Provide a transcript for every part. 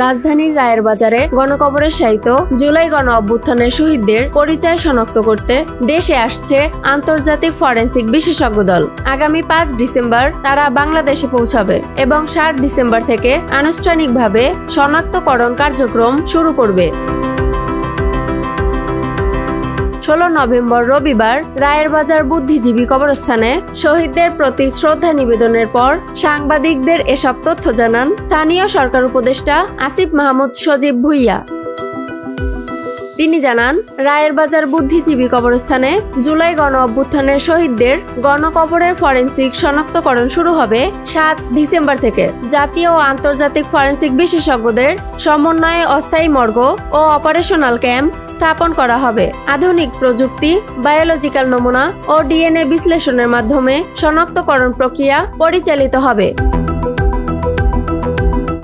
রাজধানীর রায়ের বাজারে গণকবরের শায়িত জুলাই গণ অভ্যুত্থানের শহীদদের পরিচয় শনাক্ত করতে দেশে আসছে আন্তর্জাতিক ফরেনসিক বিশেষজ্ঞ দল। আগামী 5 ডিসেম্বর তারা বাংলাদেশে পৌঁছাবে এবং 7 ডিসেম্বর থেকে আনুষ্ঠানিকভাবে শনাক্তকরণ কার্যক্রম শুরু করবে। 16 নভেম্বর রবিবার রায়ের বাজার বুদ্ধিজীবী কবরস্থানে শহীদদের প্রতি শ্রদ্ধা নিবেদনের পর সাংবাদিকদের এসব তথ্য জানান স্থানীয় সরকার উপদেষ্টা আসিফ মাহমুদ সজীব ভুইয়া। তিনি জানান, রায়ের বাজার বুদ্ধিজীবী কবরস্থানে জুলাই গণ অভ্যুত্থানের শহীদদের গণকবরের ফরেনসিক শনাক্তকরণ শুরু হবে 7 ডিসেম্বর থেকে। জাতীয় ও আন্তর্জাতিক ফরেনসিক বিশেষজ্ঞদের সমন্বয়ে অস্থায়ী মর্গ ও অপারেশনাল ক্যাম্প স্থাপন করা হবে। আধুনিক প্রযুক্তি, বায়োলজিক্যাল নমুনা ও ডিএনএ বিশ্লেষণের মাধ্যমে শনাক্তকরণ প্রক্রিয়া পরিচালিত হবে।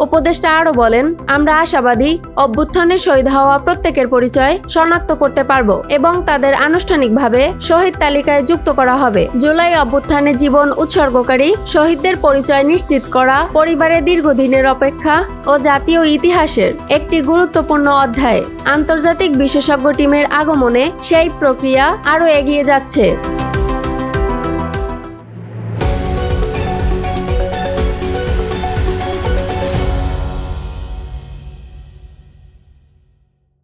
উপদেষ্টা আরও বলেন, আমরা আশাবাদী অভ্যুত্থানে শহীদ হওয়া প্রত্যেকের পরিচয় শনাক্ত করতে পারব এবং তাদের আনুষ্ঠানিকভাবে শহীদ তালিকায় যুক্ত করা হবে। জুলাই অভ্যুত্থানে জীবন উৎসর্গকারী শহীদদের পরিচয় নিশ্চিত করা পরিবারের দীর্ঘদিনের অপেক্ষা ও জাতীয় ইতিহাসের একটি গুরুত্বপূর্ণ অধ্যায়। আন্তর্জাতিক বিশেষজ্ঞ টিমের আগমনে সেই প্রক্রিয়া আরও এগিয়ে যাচ্ছে।